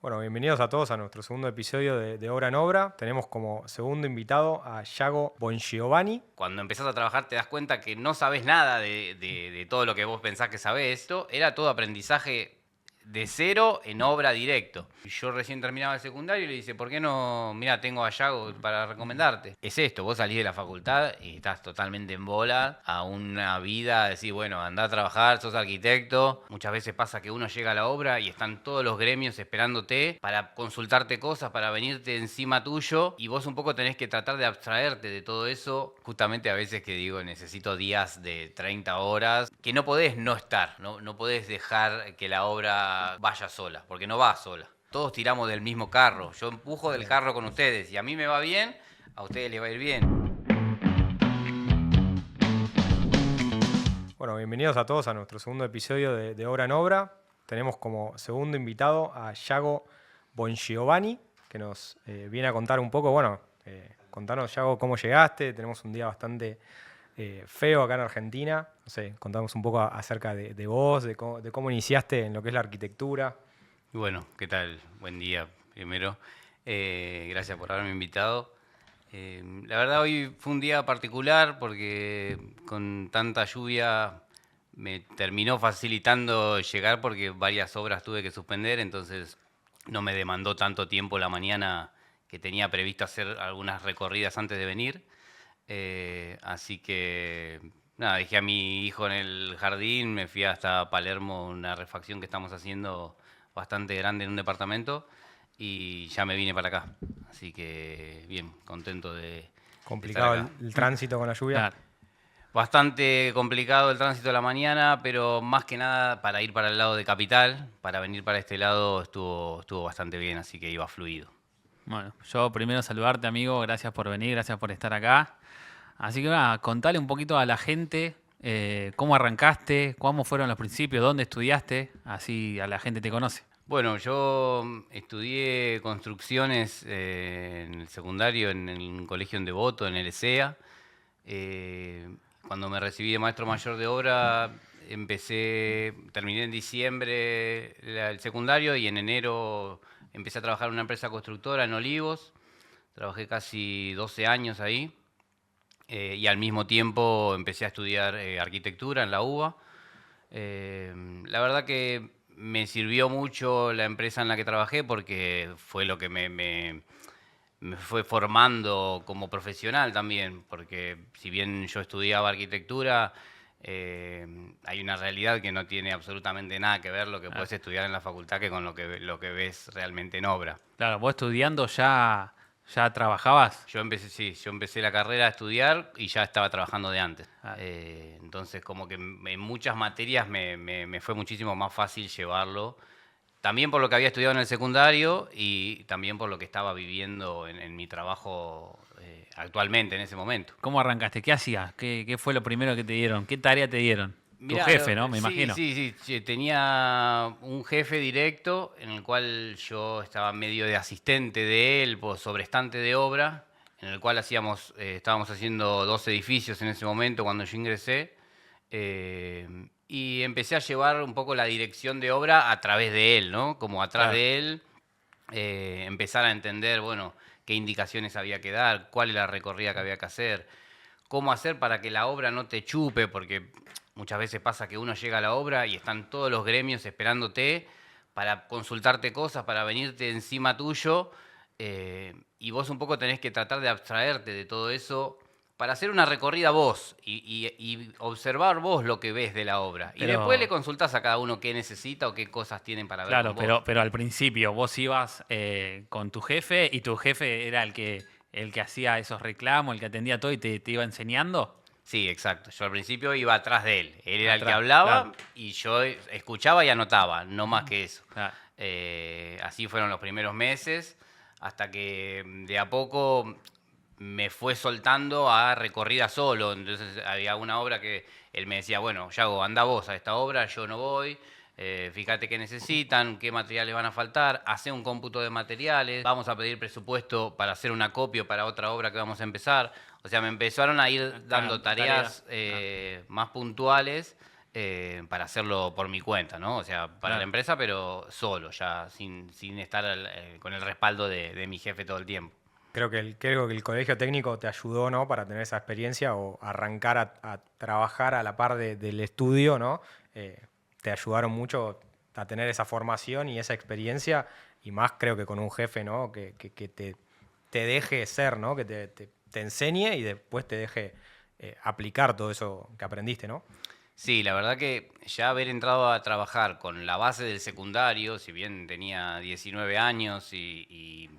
Bueno, bienvenidos a todos a nuestro segundo episodio de Obra en Obra. Tenemos como segundo invitado a Yago Bongiovanni. Cuando empezás a trabajar te das cuenta que no sabes nada de todo lo que vos pensás que sabés. Esto era todo aprendizaje de cero en obra directo. Yo recién terminaba el secundario y le dice, ¿por qué no? Mira, tengo a Yago para recomendarte. Es esto, vos salís de la facultad y estás totalmente en bola a una vida, decís, bueno, andá a trabajar, sos arquitecto. Muchas veces pasa que uno llega a la obra y están todos los gremios esperándote para consultarte cosas, para venirte encima tuyo, y vos un poco tenés que tratar de abstraerte de todo eso. Justamente a veces que digo, necesito días de 30 horas, que no podés no estar, no podés dejar que la obra vaya sola, porque no va sola. Todos tiramos del mismo carro, yo empujo del carro con ustedes y a mí me va bien, a ustedes les va a ir bien. Bueno, bienvenidos a todos a nuestro segundo episodio de Obra en Obra. Tenemos como segundo invitado a Yago Bongiovanni, que nos viene a contar un poco, contanos, Yago, cómo llegaste. Tenemos un día bastante feo acá en Argentina. No sé, contamos un poco acerca de vos, de cómo iniciaste en lo que es la arquitectura. Bueno, ¿qué tal? Buen día, primero. Gracias por haberme invitado. La verdad hoy fue un día particular porque con tanta lluvia me terminó facilitando llegar porque varias obras tuve que suspender, entonces no me demandó tanto tiempo la mañana que tenía previsto hacer algunas recorridas antes de venir. Así que nada, dejé a mi hijo en el jardín, me fui hasta Palermo, una refacción que estamos haciendo bastante grande en un departamento, y ya me vine para acá. Así que bien, contento de estar Complicado acá. el tránsito con la lluvia. Claro. Bastante complicado el tránsito de la mañana, pero más que nada para ir para el lado de Capital, para venir para este lado estuvo bastante bien, así que iba fluido. Bueno, yo primero saludarte, amigo. Gracias por venir, gracias por estar acá. Así que nada, contale un poquito a la gente cómo arrancaste, cómo fueron los principios, dónde estudiaste, así a la gente te conoce. Bueno, yo estudié construcciones en el secundario, en el colegio en Devoto, en el ESEA. Cuando me recibí de maestro mayor de obra, terminé en diciembre el secundario y en enero empecé a trabajar en una empresa constructora en Olivos. Trabajé casi 12 años ahí, y al mismo tiempo empecé a estudiar arquitectura en la UBA. La verdad que me sirvió mucho la empresa en la que trabajé porque fue lo que me fue formando como profesional también, porque si bien yo estudiaba arquitectura, hay una realidad que no tiene absolutamente nada que ver lo que puedes estudiar en la facultad que con lo que ves realmente en obra. Claro, vos estudiando ya trabajabas. Yo empecé la carrera a estudiar y ya estaba trabajando de antes. Ah. Entonces como que en muchas materias me fue muchísimo más fácil llevarlo. También por lo que había estudiado en el secundario y también por lo que estaba viviendo en mi trabajo actualmente en ese momento. ¿Cómo arrancaste? ¿Qué hacías? ¿Qué fue lo primero que te dieron? ¿Qué tarea te dieron? Tu Mirá, jefe, ¿no? Me sí, imagino. sí, tenía un jefe directo en el cual yo estaba medio de asistente de él, sobrestante de obra, en el cual estábamos haciendo 2 edificios en ese momento cuando yo ingresé, y empecé a llevar un poco la dirección de obra a través de él, ¿no? Como atrás Claro. de él, empezar a entender, bueno, qué indicaciones había que dar, cuál era la recorrida que había que hacer, cómo hacer para que la obra no te chupe, porque muchas veces pasa que uno llega a la obra y están todos los gremios esperándote para consultarte cosas, para venirte encima tuyo, y vos un poco tenés que tratar de abstraerte de todo eso para hacer una recorrida vos y observar vos lo que ves de la obra. Y Pero- después le consultás a cada uno qué necesita o qué cosas tienen para ver Claro, con vos. pero al principio vos ibas con tu jefe y tu jefe era el que hacía esos reclamos, el que atendía todo y te iba enseñando. Sí, exacto. Yo al principio iba atrás de él. Él era el que Atrás, hablaba, claro. y yo escuchaba y anotaba, no más que eso. Claro. Así fueron los primeros meses, hasta que de a poco me fue soltando a recorrida solo. Entonces había una obra que él me decía, bueno, Yago, anda vos a esta obra, yo no voy. Fíjate qué necesitan, qué materiales van a faltar, hace un cómputo de materiales, vamos a pedir presupuesto para hacer un acopio para otra obra que vamos a empezar. O sea, me empezaron a ir dando tareas más puntuales, para hacerlo por mi cuenta, ¿no? O sea, para Claro. la empresa, pero solo, ya sin estar con el respaldo de mi jefe todo el tiempo. Creo que el colegio técnico te ayudó, ¿no? Para tener esa experiencia o arrancar a trabajar a la par del estudio, ¿no? Te ayudaron mucho a tener esa formación y esa experiencia, y más creo que con un jefe, ¿no? Que te deje ser, ¿no? Que te enseñe y después te deje aplicar todo eso que aprendiste, ¿no? Sí, la verdad que ya haber entrado a trabajar con la base del secundario, si bien tenía 19 años y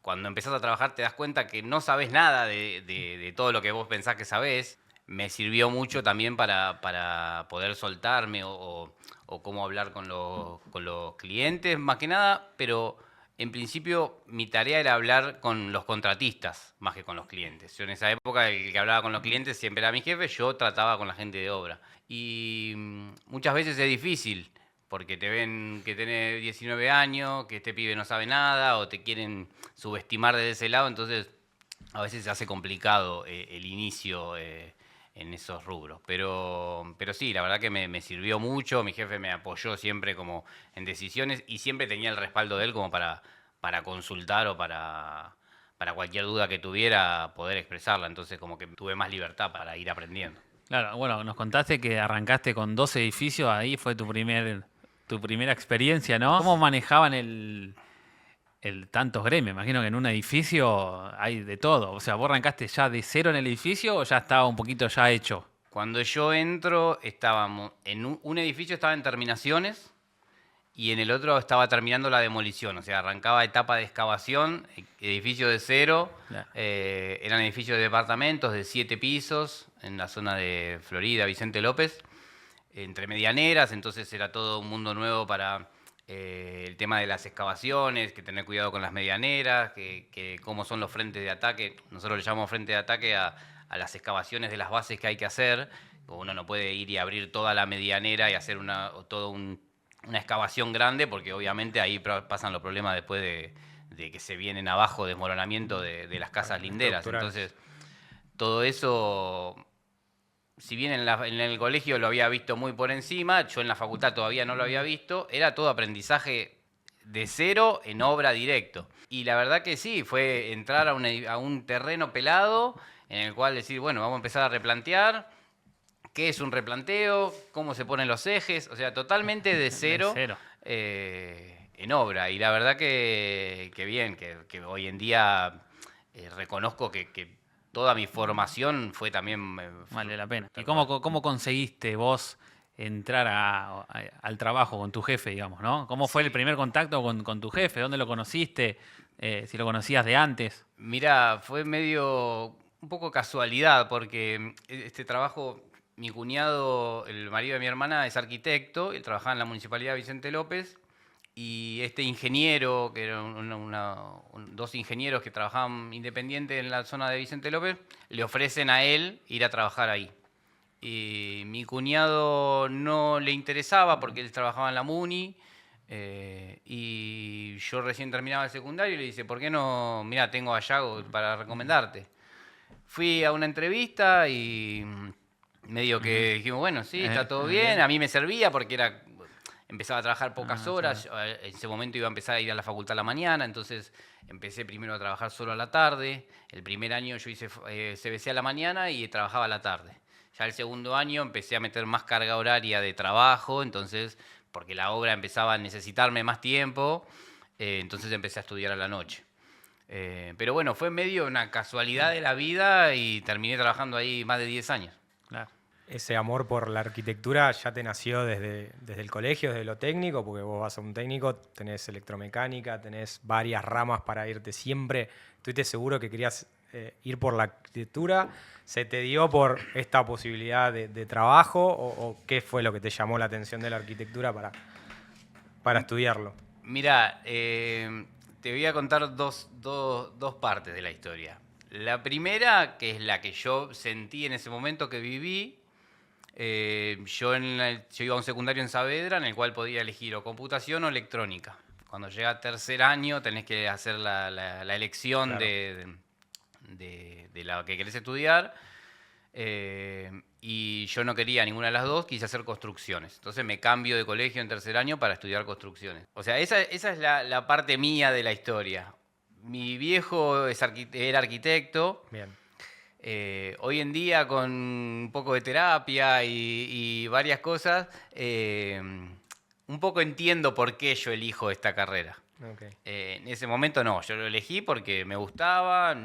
cuando empezás a trabajar te das cuenta que no sabes nada de todo lo que vos pensás que sabés, me sirvió mucho también para poder soltarme o cómo hablar con los clientes, más que nada, pero en principio mi tarea era hablar con los contratistas más que con los clientes. Yo en esa época el que hablaba con los clientes siempre era mi jefe, yo trataba con la gente de obra. Y muchas veces es difícil porque te ven que tenés 19 años, que este pibe no sabe nada o te quieren subestimar desde ese lado, entonces a veces se hace complicado el inicio en esos rubros. Pero sí, la verdad que me sirvió mucho, mi jefe me apoyó siempre como en decisiones y siempre tenía el respaldo de él como para consultar o para cualquier duda que tuviera poder expresarla, entonces como que tuve más libertad para ir aprendiendo. Claro, bueno, nos contaste que arrancaste con 2 edificios, ahí fue tu primera experiencia, ¿no? ¿Cómo manejaban el tantos gremios? Imagino que en un edificio hay de todo. O sea, ¿vos arrancaste ya de cero en el edificio o ya estaba un poquito ya hecho? Cuando yo entro, estábamos en un edificio estaba en terminaciones y en el otro estaba terminando la demolición. O sea, arrancaba etapa de excavación, edificio de cero. Claro. Eran edificios de departamentos de 7 pisos en la zona de Florida, Vicente López, entre medianeras. Entonces era todo un mundo nuevo para el tema de las excavaciones, que tener cuidado con las medianeras, que cómo son los frentes de ataque. Nosotros le llamamos frente de ataque a las excavaciones de las bases que hay que hacer. Uno no puede ir y abrir toda la medianera y hacer una excavación grande, porque obviamente ahí pasan los problemas después de que se vienen abajo desmoronamiento de las casas linderas. Estructurales. Entonces, todo eso, si bien en el colegio lo había visto muy por encima, yo en la facultad todavía no lo había visto, era todo aprendizaje de cero en obra directo. Y la verdad que sí, fue entrar a un terreno pelado en el cual decir, bueno, vamos a empezar a replantear. ¿Qué es un replanteo? ¿Cómo se ponen los ejes? O sea, totalmente de cero, cero. En obra. Y la verdad que bien, que hoy en día reconozco que toda mi formación fue también... Vale la pena. ¿Y tal cómo, cual. cómo conseguiste vos entrar al trabajo con tu jefe, digamos, ¿no? ¿Cómo fue el primer contacto con tu jefe? ¿Dónde lo conociste? Si lo conocías de antes. Mira, fue medio un poco casualidad, porque este trabajo, mi cuñado, el marido de mi hermana, es arquitecto, él trabajaba en la Municipalidad de Vicente López, y este ingeniero, que eran dos ingenieros que trabajaban independientes en la zona de Vicente López, le ofrecen a él ir a trabajar ahí. Y mi cuñado no le interesaba porque él trabajaba en la Muni, y yo recién terminaba el secundario y le dice, ¿por qué no? Mira, tengo a Yago para recomendarte. Fui a una entrevista y medio que dijimos, bueno, sí, está todo bien. A mí me servía porque empezaba a trabajar pocas horas. Yo, en ese momento iba a empezar a ir a la facultad a la mañana, entonces empecé primero a trabajar solo a la tarde. El primer año yo hice CBC a la mañana y trabajaba a la tarde. Ya el segundo año empecé a meter más carga horaria de trabajo, entonces, porque la obra empezaba a necesitarme más tiempo, entonces empecé a estudiar a la noche. Pero bueno, fue medio una casualidad de la vida y terminé trabajando ahí más de 10 años. Claro. Ese amor por la arquitectura ya te nació desde el colegio, desde lo técnico, porque vos vas a un técnico, tenés electromecánica, tenés varias ramas para irte siempre. Estuviste seguro que querías ir por la arquitectura. ¿Se te dio por esta posibilidad de trabajo o qué fue lo que te llamó la atención de la arquitectura para estudiarlo? Mira, te voy a contar dos partes de la historia. La primera, que es la que yo sentí en ese momento que viví, yo iba a un secundario en Saavedra en el cual podía elegir o computación o electrónica. Cuando llega a tercer año tenés que hacer la elección Claro. de la que querés estudiar. y yo no quería ninguna de las dos, quise hacer construcciones. Entonces me cambio de colegio en tercer año para estudiar construcciones. O sea, esa es la parte mía de la historia. Mi viejo era arquitecto. Bien. Hoy en día con un poco de terapia y varias cosas, un poco entiendo por qué yo elijo esta carrera. Okay. En ese momento no, yo lo elegí porque me gustaba,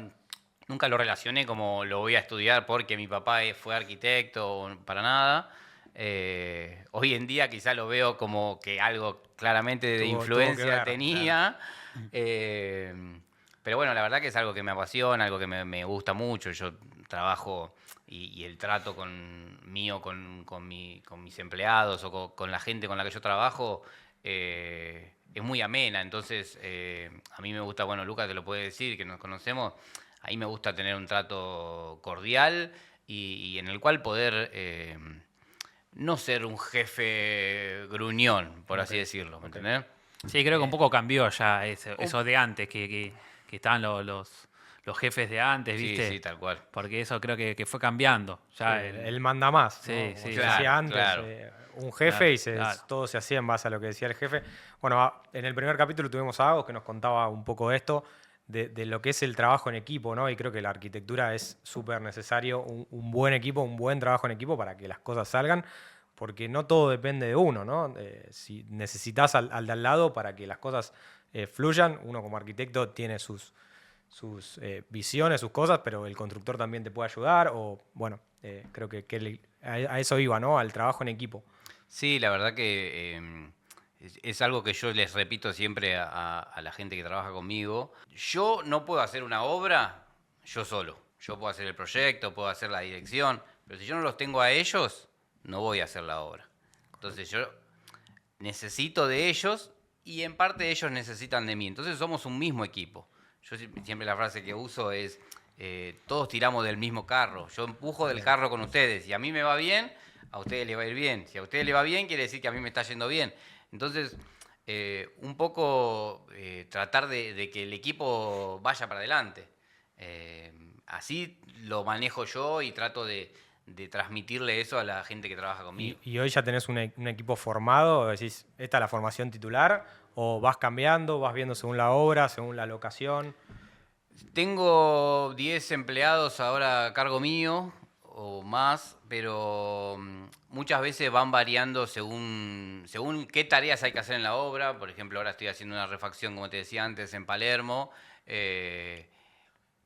nunca lo relacioné como lo voy a estudiar porque mi papá fue arquitecto, para nada. Hoy en día quizá lo veo como que algo claramente de Tuvo que influencia ver, tenía. Pero bueno, la verdad que es algo que me apasiona, algo que me gusta mucho. Yo trabajo y el trato mío con mis empleados o con la gente con la que yo trabajo es muy amena. Entonces, a mí me gusta, bueno, Lucas te lo puede decir, que nos conocemos, a mí me gusta tener un trato cordial y en el cual poder no ser un jefe gruñón, por así decirlo, ¿me entendés? Sí, creo que un poco cambió ya eso de antes, que estaban los jefes de antes, Sí, ¿viste? sí, tal cual. Porque eso creo que fue cambiando. Ya Sí, él manda más, Sí, ¿no? Como sí, se claro, hacía antes, claro. un jefe Claro, y claro. todo se hacía en base a lo que decía el jefe. Bueno, en el primer capítulo tuvimos a Agos que nos contaba un poco esto, de lo que es el trabajo en equipo, ¿no? Y creo que la arquitectura es súper necesario, un buen equipo, un buen trabajo en equipo para que las cosas salgan, porque no todo depende de uno, ¿no? Si necesitas al de al lado para que las cosas fluyan, uno como arquitecto tiene sus visiones, sus cosas, pero el constructor también te puede ayudar, o bueno, creo que a eso iba, ¿no? Al trabajo en equipo. Sí, la verdad que es algo que yo les repito siempre a la gente que trabaja conmigo. Yo no puedo hacer una obra yo solo. Yo puedo hacer el proyecto, puedo hacer la dirección, pero si yo no los tengo a ellos, no voy a hacer la obra. Entonces yo necesito de ellos y en parte ellos necesitan de mí. Entonces somos un mismo equipo. Yo siempre la frase que uso es, todos tiramos del mismo carro. Yo empujo del carro con ustedes. Si a mí me va bien, a ustedes les va a ir bien. Si a ustedes les va bien, quiere decir que a mí me está yendo bien. Entonces, un poco tratar de que el equipo vaya para adelante. Así lo manejo yo y trato de transmitirle eso a la gente que trabaja conmigo. Y hoy ya tenés un equipo formado, decís, esta es la formación titular, o vas cambiando, vas viendo según la obra, según la locación. Tengo 10 empleados ahora a cargo mío o más, pero muchas veces van variando según qué tareas hay que hacer en la obra. Por ejemplo, ahora estoy haciendo una refacción, como te decía antes, en Palermo.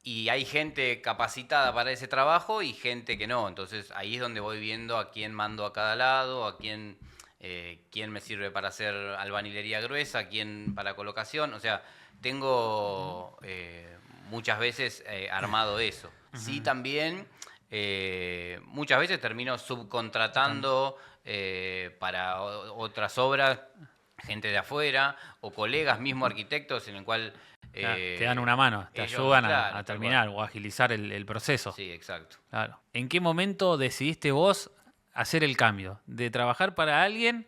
Y hay gente capacitada para ese trabajo y gente que no. Entonces ahí es donde voy viendo a quién mando a cada lado, a quién me sirve para hacer albañilería gruesa, quién para colocación. O sea, tengo muchas veces armado eso. Sí, también muchas veces termino subcontratando para otras obras gente de afuera o colegas mismos arquitectos en el cual te dan una mano, te ellos, ayudan claro, a tal terminar o a agilizar el proceso. Sí, exacto. Claro. ¿En qué momento decidiste vos hacer el cambio? De trabajar para alguien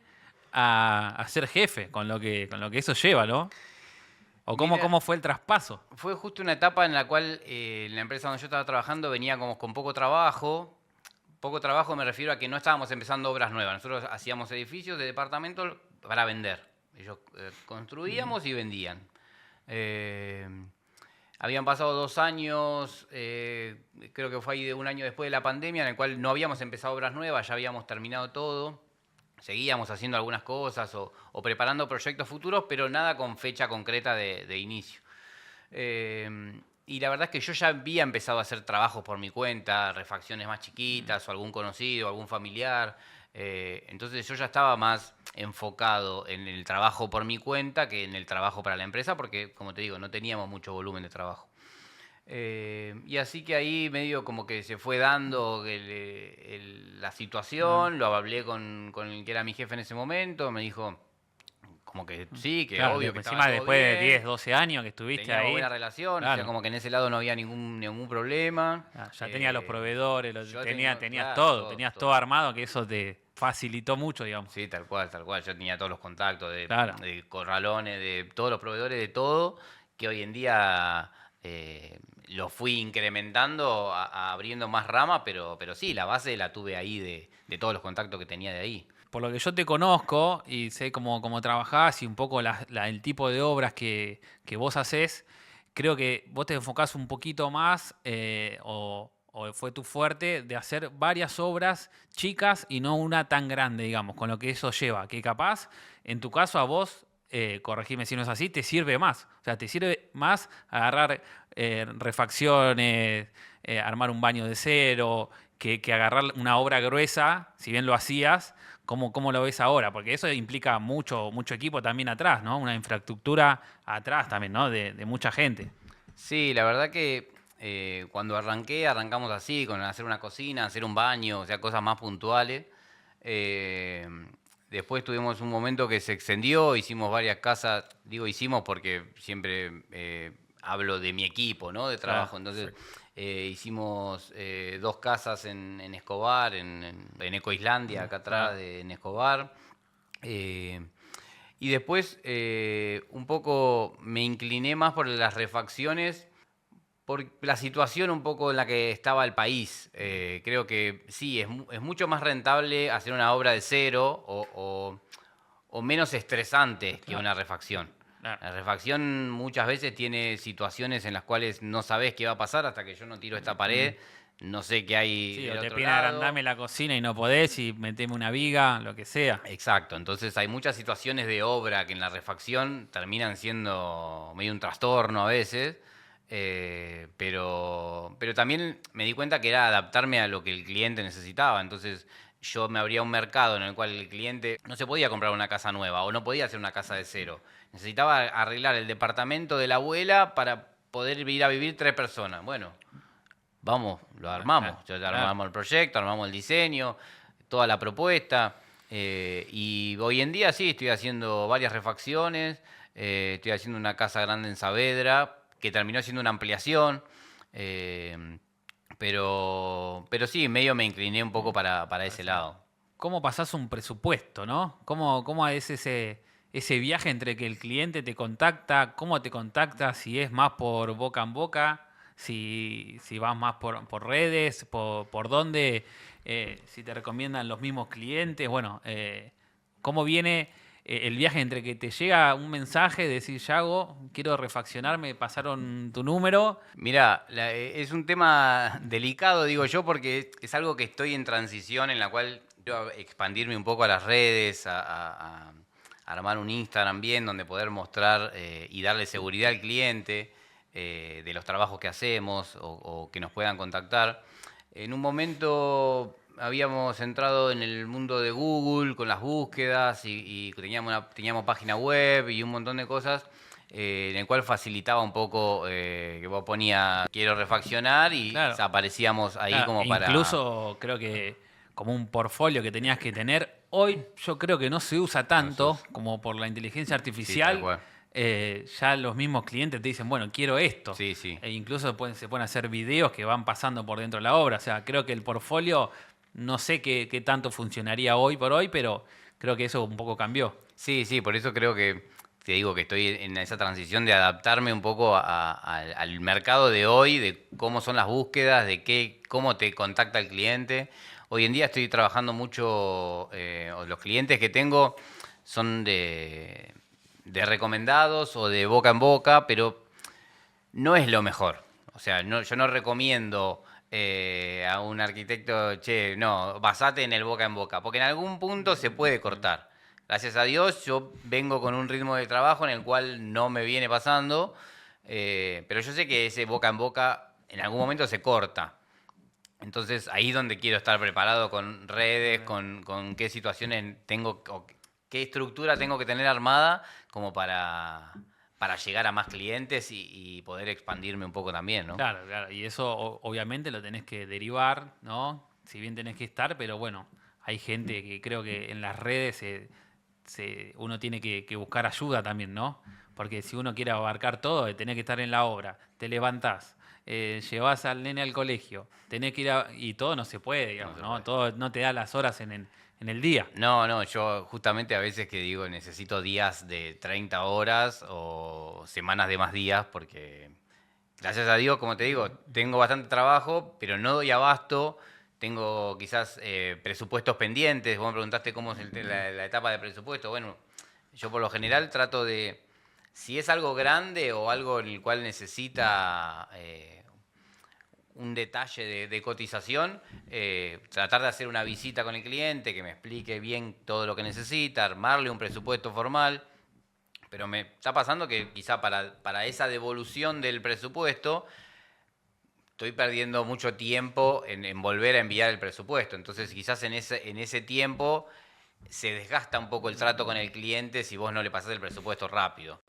a ser jefe, con lo que eso lleva, ¿no? ¿O Mira, cómo fue el traspaso? fue justo una etapa en la cual la empresa donde yo estaba trabajando venía como con poco trabajo. Poco trabajo me refiero a que no estábamos empezando obras nuevas. Nosotros hacíamos edificios de departamentos para vender. Ellos construíamos y vendían. Habían pasado 2 años, creo que fue ahí de un año después de la pandemia, en el cual no habíamos empezado obras nuevas, ya habíamos terminado todo. Seguíamos haciendo algunas cosas o preparando proyectos futuros, pero nada con fecha concreta de inicio. Y la verdad es que yo ya había empezado a hacer trabajos por mi cuenta, refacciones más chiquitas, o algún conocido, algún familiar. Entonces yo ya estaba más enfocado en el trabajo por mi cuenta que en el trabajo para la empresa, porque, como te digo, no teníamos mucho volumen de trabajo. Y así que ahí medio como que se fue dando la situación, lo hablé con el que era mi jefe en ese momento, me dijo como que sí, que Claro, obvio que encima estaba todo después de bien, 10, 12 años que estuviste teníamos ahí. buena relación, o Claro. sea, como que en ese lado no había ningún problema. Ya tenías los proveedores, yo tenías claro, todo, tenías todo armado, que eso te facilitó mucho, digamos. Sí, tal cual, tal cual. Yo tenía todos los contactos Claro. de corralones, de todos los proveedores, de todo, que hoy en día lo fui incrementando, abriendo más rama, pero sí, la base la tuve ahí de todos los contactos que tenía de ahí. Por lo que yo te conozco y sé cómo trabajás y un poco el tipo de obras que vos haces, creo que vos te enfocás un poquito más o fue tu fuerte de hacer varias obras chicas y no una tan grande, digamos, con lo que eso lleva. Que capaz, en tu caso, a vos, corregime si no es así, te sirve más. O sea, te sirve más agarrar refacciones, armar un baño de cero, que agarrar una obra gruesa, si bien lo hacías. ¿Cómo lo ves ahora? Porque eso implica mucho equipo también atrás, ¿no? Una infraestructura atrás también, ¿no? De mucha gente. Sí, la verdad que cuando arrancamos así, con hacer una cocina, hacer un baño, o sea, cosas más puntuales. Eh, Después tuvimos un momento que se extendió, hicimos varias casas, digo hicimos porque siempre hablo de mi equipo, ¿no? De trabajo. Claro, Entonces perfecto. hicimos 2 casas en Escobar, en Eco Islandia, acá atrás Claro. en Escobar. Eh, y después un poco me incliné más por las refacciones por la situación un poco en la que estaba el país. Creo que sí, es mucho más rentable hacer una obra de cero o menos estresante que Claro, una refacción. claro. La refacción muchas veces tiene situaciones en las cuales no sabes qué va a pasar hasta que yo no tiro esta pared, no sé qué hay Sí, del o te otro piden lado. agrandame la cocina y no podés y meteme una viga, lo que sea. Exacto, entonces hay muchas situaciones de obra que en la refacción terminan siendo medio un trastorno a veces, pero también me di cuenta que era adaptarme a lo que el cliente necesitaba, entonces yo me abría un mercado en el cual el cliente no se podía comprar una casa nueva o no podía hacer una casa de cero, necesitaba arreglar el departamento de la abuela para poder ir a vivir 3 personas. Bueno, vamos, lo armamos. Claro, Ya claro. armamos el proyecto, armamos el diseño, toda la propuesta. Y hoy en día sí, estoy haciendo varias refacciones. Estoy haciendo una casa grande en Saavedra, que terminó siendo una ampliación. eh, pero sí, medio me incliné un poco para ese lado. ¿Cómo pasás un presupuesto, no? ¿Cómo es ese viaje entre que el cliente te contacta, cómo te contacta, si es más por boca en boca, si vas más por redes, por dónde, si te recomiendan los mismos clientes? Bueno, ¿cómo viene el viaje entre que te llega un mensaje de decir, Yago, quiero refaccionar, me pasaron tu número? Mira, es un tema delicado, digo yo, porque es algo que estoy en transición en la cual quiero expandirme un poco a las redes, a armar un Instagram bien donde poder mostrar y darle seguridad al cliente de los trabajos que hacemos o que nos puedan contactar. En un momento habíamos entrado en el mundo de Google con las búsquedas y teníamos página web y un montón de cosas en el cual facilitaba un poco que vos ponía quiero refaccionar y Claro. aparecíamos ahí Claro, como para... incluso creo que como un portfolio que tenías que tener, hoy yo creo que no se usa No, eso tanto es- como por la inteligencia Sí, tal artificial. cual. Ya los mismos clientes te dicen, bueno, quiero esto. Sí, sí. E incluso se pueden hacer videos que van pasando por dentro de la obra. O sea, creo que el portfolio no sé qué tanto funcionaría hoy por hoy, pero creo que eso un poco cambió. Sí, sí, por eso creo que te digo que estoy en esa transición de adaptarme un poco al mercado de hoy, de cómo son las búsquedas, cómo te contacta el cliente. Hoy en día estoy trabajando mucho, o los clientes que tengo son de recomendados o de boca en boca, pero no es lo mejor. O sea, yo no recomiendo a un arquitecto, che, no, basate en el boca en boca, porque en algún punto se puede cortar. Gracias a Dios, yo vengo con un ritmo de trabajo en el cual no me viene pasando, pero yo sé que ese boca en boca en algún momento se corta. Entonces ahí es donde quiero estar preparado con redes, con qué situaciones tengo, o qué estructura tengo que tener armada como para llegar a más clientes y poder expandirme un poco también, ¿no? Claro, claro. Y eso obviamente lo tenés que derivar, ¿no? Si bien tenés que estar, pero bueno, hay gente que creo que en las redes uno tiene que buscar ayuda también, ¿no? Porque si uno quiere abarcar todo, tenés que estar en la obra, te levantás, llevas al nene al colegio, tenés que ir y todo no se puede, No digamos, se ¿no? puede. Todo no te da las horas en el día. No, no, yo justamente a veces que digo necesito días de 30 horas o semanas de más días porque gracias a Dios, como te digo, tengo bastante trabajo, pero no doy abasto. Tengo quizás presupuestos pendientes. Vos me preguntaste cómo es la etapa de presupuesto. Bueno, yo por lo general trato de, si es algo grande o algo en el cual necesita un detalle de cotización, tratar de hacer una visita con el cliente, que me explique bien todo lo que necesita, armarle un presupuesto formal. Pero me está pasando que quizá para esa devolución del presupuesto estoy perdiendo mucho tiempo en volver a enviar el presupuesto. Entonces quizás en ese tiempo se desgasta un poco el trato con el cliente si vos no le pasás el presupuesto rápido.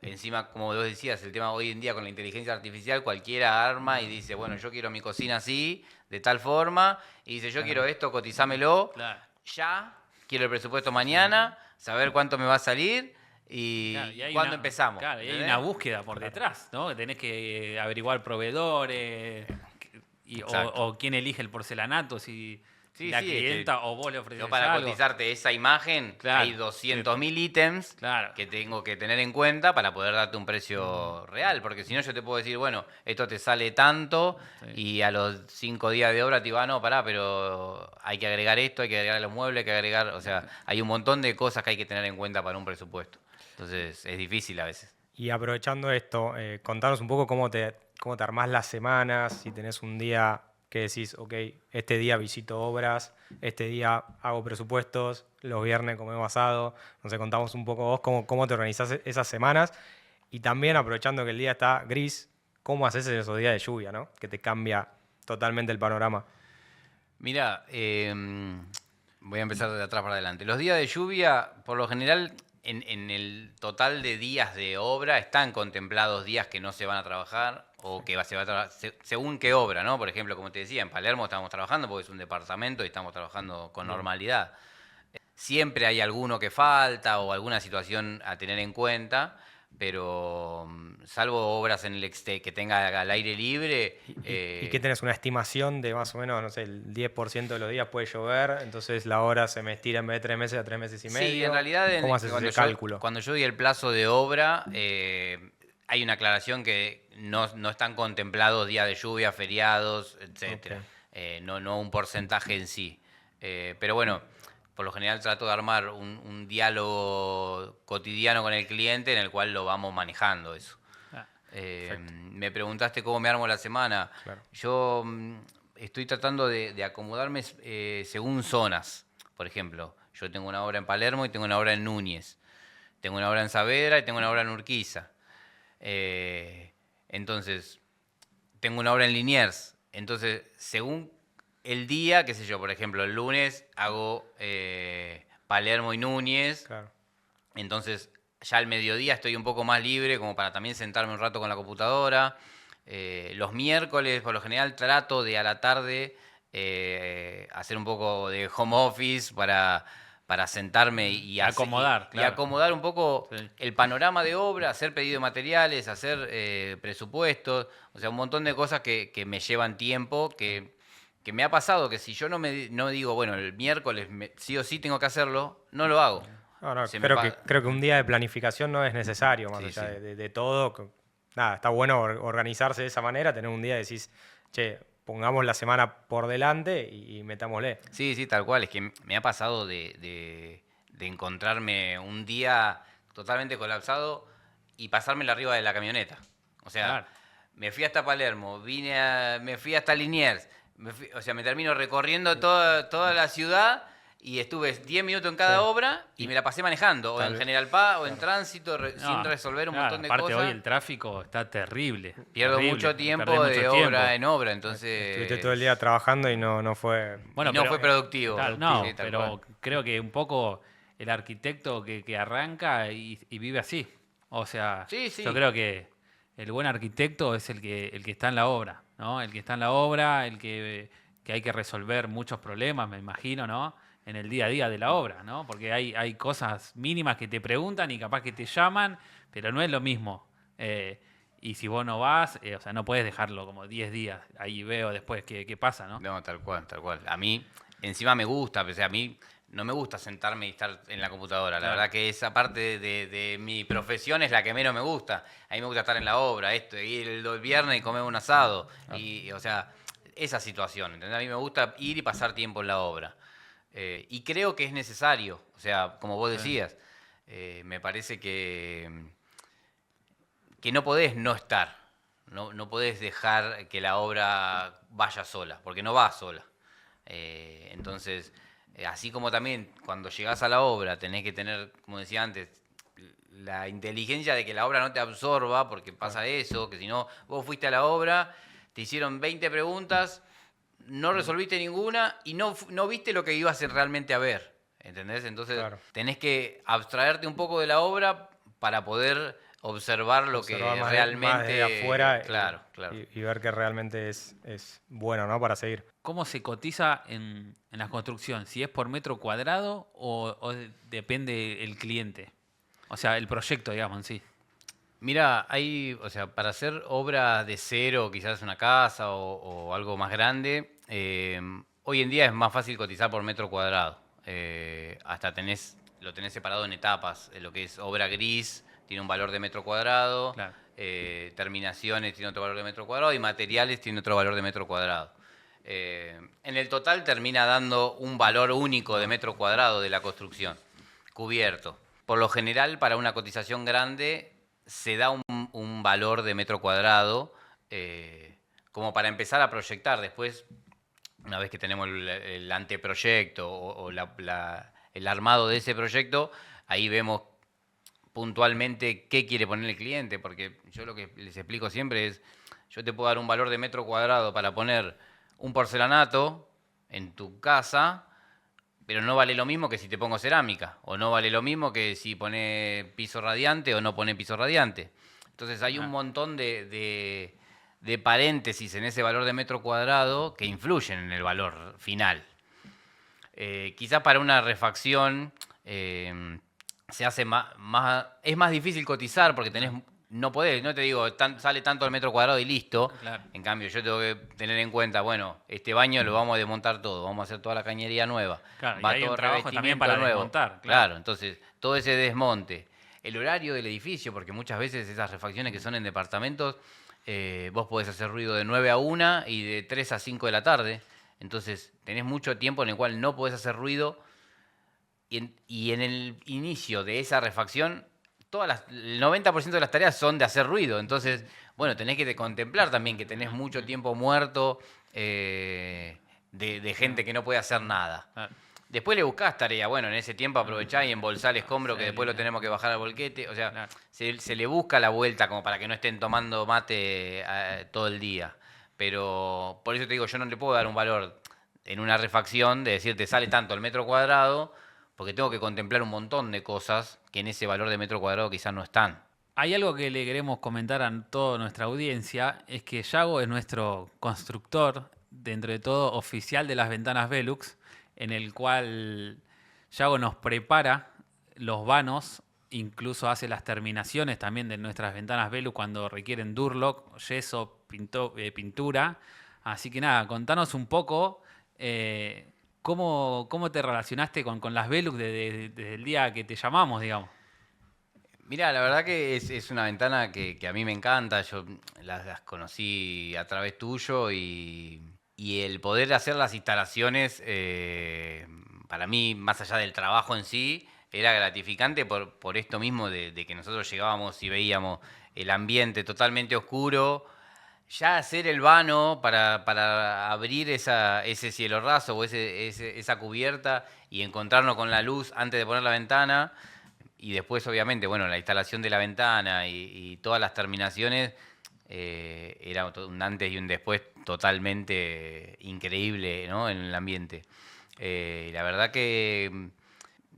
Encima, como vos decías, el tema hoy en día con la inteligencia artificial, cualquiera arma y dice, bueno, yo quiero mi cocina así, de tal forma, y dice, yo quiero esto, cotizámelo, Claro. ya, quiero el presupuesto mañana, saber cuánto me va a salir y, Claro, y hay cuándo una- empezamos. Claro, y hay ¿entendés? una búsqueda por detrás, ¿no? Que tenés que averiguar proveedores Exacto. o quién elige el porcelanato, si Sí, la sí, es que clienta o vos le ofreces yo para algo. cotizarte esa imagen Claro. hay 200.000 ítems Claro. que tengo que tener en cuenta para poder darte un precio real, porque si no yo te puedo decir, bueno, esto te sale tanto Sí. y a los 5 días de obra te digo, ah, no, pará, pero hay que agregar esto, hay que agregar los muebles, hay que agregar, o sea, hay un montón de cosas que hay que tener en cuenta para un presupuesto. Entonces es difícil a veces. Y aprovechando esto, contanos un poco cómo te armás las semanas, si tenés un día que decís, ok, este día visito obras, este día hago presupuestos, los viernes comemos asado. No sé, contamos un poco vos cómo te organizás esas semanas. Y también aprovechando que el día está gris, ¿cómo haces en esos días de lluvia, ¿no? Que te cambia totalmente el panorama. Mira, voy a empezar de atrás para adelante. Los días de lluvia, por lo general, en el total de días de obra están contemplados días que no se van a trabajar o que se va a trabajar según qué obra, ¿no? Por ejemplo, como te decía, en Palermo estamos trabajando porque es un departamento y estamos trabajando con normalidad. Siempre hay alguno que falta o alguna situación a tener en cuenta, pero salvo obras en el que tenga al aire libre, ¿Y qué tenés? Una estimación de más o menos, no sé, el 10% de los días puede llover, entonces la hora se me estira en vez de 3 meses a 3 meses y medio. sí, en realidad ¿Cómo haces ese cálculo? cuando yo di el plazo de obra, hay una aclaración que no están contemplados días de lluvia, feriados, etcétera. Ok. No un porcentaje en sí. Pero bueno, por lo general trato de armar un diálogo cotidiano con el cliente en el cual lo vamos manejando eso. Ah, Perfecto. Me preguntaste cómo me armo la semana. Claro. Yo estoy tratando de acomodarme según zonas. Por ejemplo, yo tengo una obra en Palermo y tengo una obra en Núñez. Tengo una obra en Saavedra y tengo una obra en Urquiza. Entonces, tengo una obra en Liniers. Entonces, según el día, qué sé yo, por ejemplo, el lunes hago Palermo y Núñez. Claro. Entonces, ya al mediodía estoy un poco más libre como para también sentarme un rato con la computadora. Los miércoles, por lo general, trato de a la tarde hacer un poco de home office para sentarme y Acomodar, y claro. acomodar un poco Sí. el panorama de obra, hacer pedido de materiales, hacer presupuestos, o sea, un montón de cosas que me llevan tiempo, que me ha pasado que si yo no digo, bueno, el miércoles sí o sí tengo que hacerlo, no lo hago. No, Se me creo que un día de planificación no es necesario, más Sí, allá sí. de todo. Nada, está bueno organizarse de esa manera, tener un día y decís, che, pongamos la semana por delante y metámosle. Sí, sí, tal cual. Es que me ha pasado de encontrarme un día totalmente colapsado y pasármelo arriba de la camioneta. O sea, Claro. me fui hasta Palermo, me fui hasta Liniers, o sea, me termino recorriendo toda la ciudad y estuve 10 minutos en cada Sí. obra y me la pasé manejando, o Tal en vez. General Paz, o en Claro. tránsito, sin No, resolver un claro, montón de aparte cosas. hoy el tráfico está terrible. Pierdo terrible, mucho tiempo perdés de mucho tiempo. obra en obra, entonces... Estuviste todo el día trabajando y no fue. Bueno, y no pero, fue productivo. No, Sí, tal pero cual. creo que un poco el arquitecto que arranca y vive así. O sea, Sí, sí. yo creo que el buen arquitecto es el que está en la obra, ¿no? El que está en la obra, que hay que resolver muchos problemas, me imagino, ¿no? En el día a día de la obra, ¿no? Porque hay cosas mínimas que te preguntan y capaz que te llaman, pero no es lo mismo. Y si vos no vas, o sea, no puedes dejarlo como 10 días. Ahí veo después qué pasa, ¿no? No, tal cual, tal cual. A mí, encima me gusta, o sea, a mí no me gusta sentarme y estar en la computadora. La verdad que esa parte de mi profesión es la que menos me gusta. A mí me gusta estar en la obra, ir el viernes y comer un asado. Y, o sea, esa situación, ¿entendés? A mí me gusta ir y pasar tiempo en la obra. Y creo que es necesario, o sea, como vos decías, me parece que no podés no estar, no podés dejar que la obra vaya sola, porque no va sola. Entonces, así como también cuando llegás a la obra tenés que tener, como decía antes, la inteligencia de que la obra no te absorba, porque pasa eso, que si no, vos fuiste a la obra, te hicieron 20 preguntas, no resolviste ninguna y no viste lo que ibas realmente a ver, ¿entendés? Entonces tenés que abstraerte un poco de la obra para poder observar lo que Observar realmente... más desde afuera claro. Y ver que realmente es bueno, ¿no? Para seguir. ¿Cómo se cotiza en la construcción? ¿Si es por metro cuadrado o depende el cliente? O sea, el proyecto, digamos, en sí. Mira, o sea, para hacer obra de cero, quizás una casa o algo más grande, hoy en día es más fácil cotizar por metro cuadrado. Hasta lo tenés separado en etapas. Lo que es obra gris tiene un valor de metro cuadrado, Claro. terminaciones tiene otro valor de metro cuadrado y materiales tiene otro valor de metro cuadrado. En el total termina dando un valor único de metro cuadrado de la construcción, cubierto. Por lo general, para una cotización grande, se da un valor de metro cuadrado como para empezar a proyectar. Después, una vez que tenemos el anteproyecto o el armado de ese proyecto, ahí vemos puntualmente qué quiere poner el cliente, porque yo lo que les explico siempre es, yo te puedo dar un valor de metro cuadrado para poner un porcelanato en tu casa, pero no vale lo mismo que si te pongo cerámica, o no vale lo mismo que si pone piso radiante o no pone piso radiante. Entonces hay un montón de paréntesis en ese valor de metro cuadrado que influyen en el valor final. Quizás para una refacción se hace es más difícil cotizar porque no podés, no te digo, sale tanto el metro cuadrado y listo. Claro. En cambio, yo tengo que tener en cuenta, bueno, este baño lo vamos a desmontar todo, vamos a hacer toda la cañería nueva. Claro, Va y hay todo un trabajo también para desmontar. Claro, entonces, todo ese desmonte. El horario del edificio, porque muchas veces esas refacciones que son en departamentos, vos podés hacer ruido de 9 a 1 y de 3 a 5 de la tarde. Entonces, tenés mucho tiempo en el cual no podés hacer ruido. Y en el inicio de esa refacción, el 90% de las tareas son de hacer ruido. Entonces, bueno, tenés que contemplar también que tenés mucho tiempo muerto de gente que no puede hacer nada. Después le buscás tarea. Bueno, en ese tiempo aprovechá y embolsá el escombro que después lo tenemos que bajar al volquete. O sea, se le busca la vuelta como para que no estén tomando mate todo el día. Pero por eso te digo, yo no le puedo dar un valor en una refacción de decirte sale tanto el metro cuadrado, porque tengo que contemplar un montón de cosas que en ese valor de metro cuadrado quizás no están. Hay algo que le queremos comentar a toda nuestra audiencia, es que Yago es nuestro constructor, dentro de todo, oficial de las ventanas Velux, en el cual Yago nos prepara los vanos, incluso hace las terminaciones también de nuestras ventanas Velux cuando requieren Durlock, yeso, pintura. Así que nada, contanos un poco cómo te relacionaste con las Velux desde el día que te llamamos, digamos. Mira, la verdad que es una ventana que a mí me encanta. Yo las conocí a través tuyo y el poder hacer las instalaciones, para mí, más allá del trabajo en sí, era gratificante por esto mismo de que nosotros llegábamos y veíamos el ambiente totalmente oscuro. Ya hacer el vano para abrir ese cielo raso o esa cubierta y encontrarnos con la luz antes de poner la ventana. Y después, obviamente, bueno, la instalación de la ventana y todas las terminaciones era un antes y un después totalmente increíble, ¿no? En el ambiente. La verdad que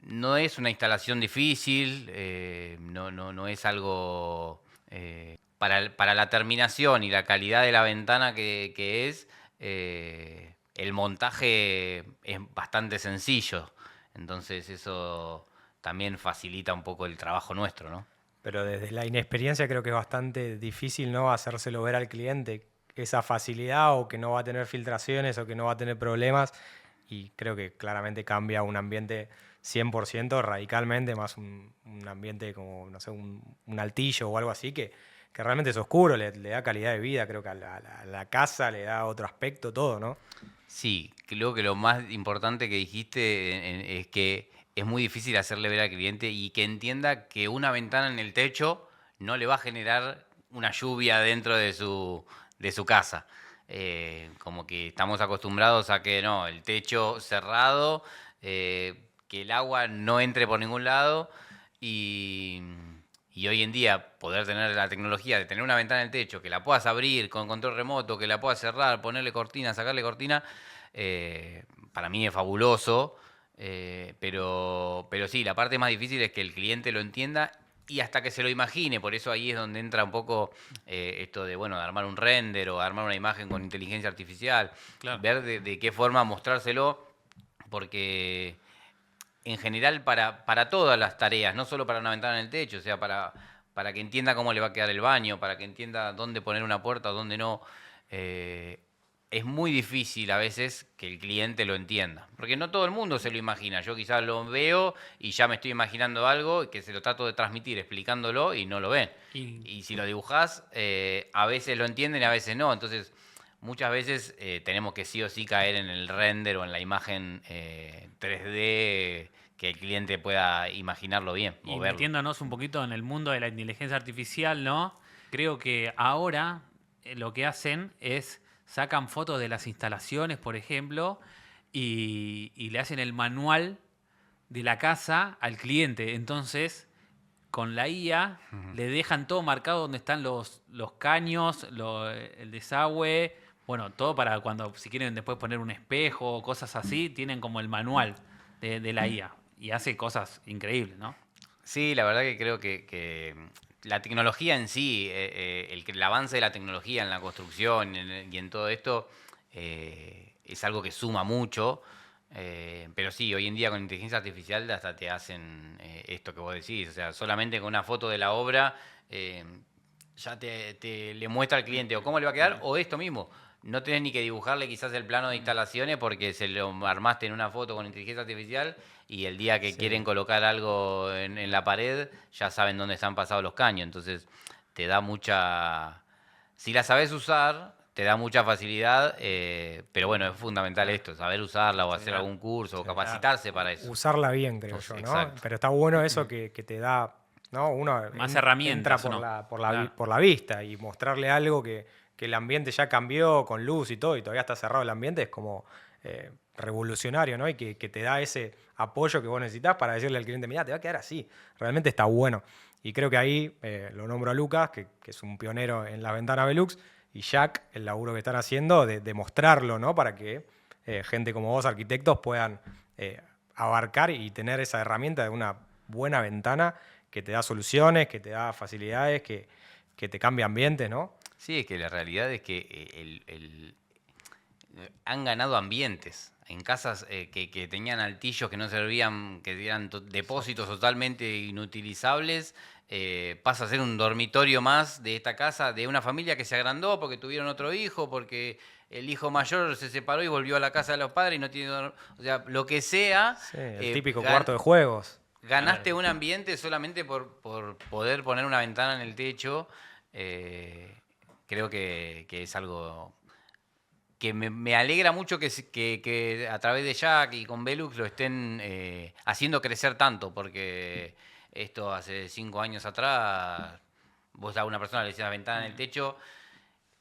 no es una instalación difícil, no es algo... para la terminación y la calidad de la ventana que es, el montaje es bastante sencillo. Entonces eso también facilita un poco el trabajo nuestro, ¿no? Pero desde la inexperiencia creo que es bastante difícil, ¿no? Hacérselo ver al cliente esa facilidad o que no va a tener filtraciones o que no va a tener problemas y creo que claramente cambia un ambiente 100% radicalmente, más un ambiente como, no sé, un altillo o algo así, que realmente es oscuro, le da calidad de vida, creo que a la casa le da otro aspecto, todo, ¿no? Sí, creo que lo más importante que dijiste es que es muy difícil hacerle ver al cliente y que entienda que una ventana en el techo no le va a generar una lluvia dentro de su casa. Como que estamos acostumbrados a que no, el techo cerrado, que el agua no entre por ningún lado y, y hoy en día poder tener la tecnología de tener una ventana en el techo, que la puedas abrir con control remoto, que la puedas cerrar, ponerle cortina, sacarle cortina, para mí es fabuloso. Pero sí, la parte más difícil es que el cliente lo entienda y hasta que se lo imagine. Por eso ahí es donde entra un poco esto de, bueno, de armar un render o armar una imagen con inteligencia artificial, Claro. ver de qué forma mostrárselo, porque en general para todas las tareas, no solo para una ventana en el techo, o sea, para que entienda cómo le va a quedar el baño, para que entienda dónde poner una puerta o dónde no, eh, es muy difícil a veces que el cliente lo entienda. Porque no todo el mundo se lo imagina. Yo quizás lo veo y ya me estoy imaginando algo y que se lo trato de transmitir explicándolo y no lo ven. Y Y si lo dibujás, a veces lo entienden y a veces no. Entonces, muchas veces tenemos que sí o sí caer en el render o en la imagen 3D que el cliente pueda imaginarlo bien o Y verlo. metiéndonos un poquito en el mundo de la inteligencia artificial, ¿no? Creo que ahora lo que hacen es sacan fotos de las instalaciones, por ejemplo, y le hacen el manual de la casa al cliente. Entonces, con la IA le dejan todo marcado donde están los caños, el desagüe, bueno, todo para cuando si quieren después poner un espejo o cosas así, tienen como el manual de la IA. Y hace cosas increíbles, ¿no? Sí, la verdad que creo que la tecnología en sí, el avance de la tecnología en la construcción y en todo esto es algo que suma mucho. Pero sí, hoy en día con inteligencia artificial hasta te hacen esto que vos decís. O sea, solamente con una foto de la obra eh, ya te le muestra al cliente o cómo le va a quedar o esto mismo. No tenés ni que dibujarle quizás el plano de instalaciones porque se lo armaste en una foto con inteligencia artificial y el día que Sí. quieren colocar algo en la pared ya saben dónde están pasados los caños. Entonces te da mucha... Si la sabes usar, te da mucha facilidad, pero bueno, es fundamental esto, saber usarla o hacer algún curso o Sí. capacitarse para eso. Usarla bien, creo Entonces, yo, ¿no? exacto. Pero está bueno eso que te da, ¿no? Uno Más entra herramientas, ¿o no? Claro. por la vista y mostrarle algo que el ambiente ya cambió con luz y todo y todavía está cerrado el ambiente es como revolucionario, ¿no? Y que te da ese apoyo que vos necesitas para decirle al cliente, mira, te va a quedar así, realmente está bueno. Y creo que ahí lo nombro a Lucas, que es un pionero en la ventana Velux, y Jack, el laburo que están haciendo de mostrarlo, ¿no? Para que gente como vos, arquitectos, puedan abarcar y tener esa herramienta de una buena ventana que te da soluciones, que te da facilidades, que te cambia ambientes, ¿no? Sí, es que la realidad es que han ganado ambientes. En casas que tenían altillos que no servían, que eran depósitos totalmente inutilizables, pasa a ser un dormitorio más de esta casa, de una familia que se agrandó porque tuvieron otro hijo, porque el hijo mayor se separó y volvió a la casa de los padres y no tiene... O sea, lo que sea, Sí, el típico gan- cuarto de juegos. ganaste un ambiente solamente por poder poner una ventana en el techo. eh, Creo que es algo que me alegra mucho que a través de Jack y con Velux lo estén haciendo crecer tanto, porque esto hace 5 años atrás, vos a una persona le decías ventana en el techo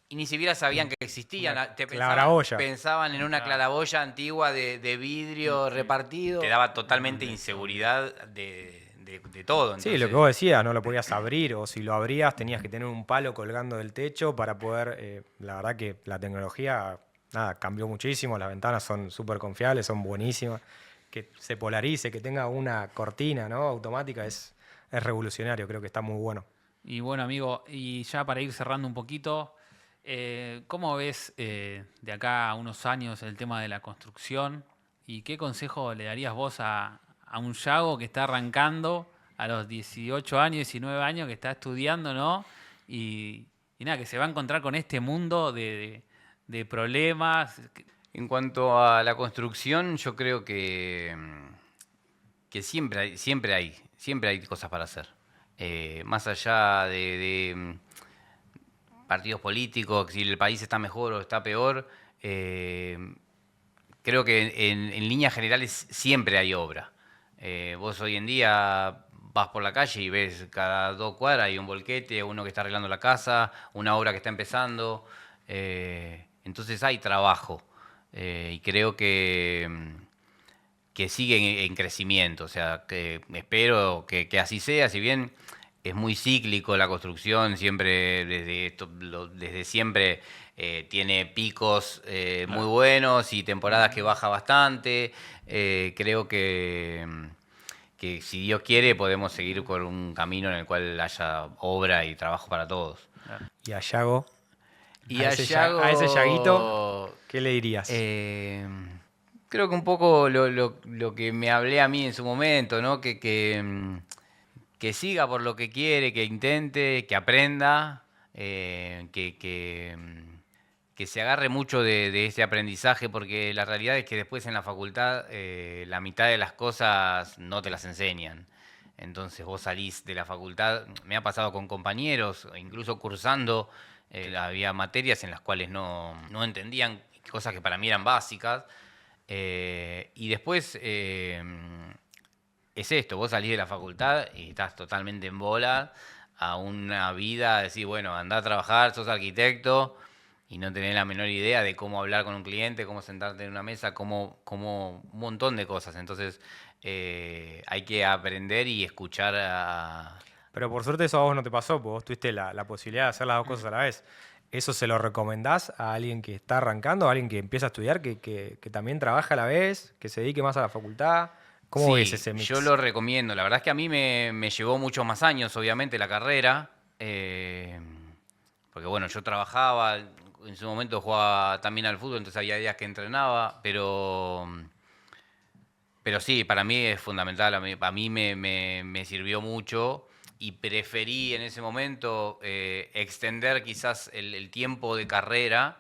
y ni siquiera sabían que existían. Una Te claraboya. pensaban en una claraboya antigua de vidrio repartido. Te daba totalmente inseguridad de todo. Sí, lo que Entonces, vos decías, no lo podías abrir o si lo abrías tenías que tener un palo colgando del techo para poder, la verdad que la tecnología, nada, cambió muchísimo, las ventanas son súper confiables, son buenísimas, que se polarice, que tenga una cortina, ¿no? Automática es revolucionario, creo que está muy bueno. Y bueno, amigo, y ya para ir cerrando un poquito, ¿cómo ves de acá a unos años el tema de la construcción? ¿Y qué consejo le darías vos a un Yago que está arrancando a los 18 años, 19 años, que está estudiando, ¿no? Y nada, que se va a encontrar con este mundo de problemas. En cuanto a la construcción, yo creo que siempre hay cosas para hacer. Más allá de partidos políticos, si el país está mejor o está peor, creo que en líneas generales siempre hay obra. Vos hoy en día vas por la calle y ves cada 2 cuadras hay un volquete, uno que está arreglando la casa, una obra que está empezando. Entonces hay trabajo. Y creo que sigue en crecimiento. O sea, que espero que así sea, si bien es muy cíclico la construcción, siempre desde siempre tiene picos muy buenos y temporadas que baja bastante. Creo que si Dios quiere podemos seguir por un camino en el cual haya obra y trabajo para todos. Y a Yago, Y a a ese Yago, a ese Yaguito, ¿qué le dirías? creo que un poco lo que me hablé a mí en su momento, ¿no? Que siga por lo que quiere, que intente, que aprenda, que se agarre mucho de ese aprendizaje, porque la realidad es que después en la facultad la mitad de las cosas no te las enseñan. Entonces vos salís de la facultad, me ha pasado con compañeros, incluso cursando, había materias en las cuales no entendían cosas que para mí eran básicas. Y después es esto, vos salís de la facultad y estás totalmente en bola a una vida, decir, bueno, andá a trabajar, sos arquitecto y no tenés la menor idea de cómo hablar con un cliente, cómo sentarte en una mesa, cómo un montón de cosas. Entonces hay que aprender y escuchar a... Pero por suerte eso a vos no te pasó, porque vos tuviste la posibilidad de hacer las dos cosas a la vez. ¿Eso se lo recomendás a alguien que está arrancando, a alguien que empieza a estudiar, que también trabaja a la vez, que se dedique más a la facultad? ¿Cómo ves ese mix? Yo lo recomiendo. La verdad es que a mí me llevó muchos más años, obviamente, la carrera. Porque bueno, yo trabajaba, en su momento jugaba también al fútbol, entonces había días que entrenaba, pero sí, para mí es fundamental. A mí me sirvió mucho y preferí en ese momento extender quizás el tiempo de carrera,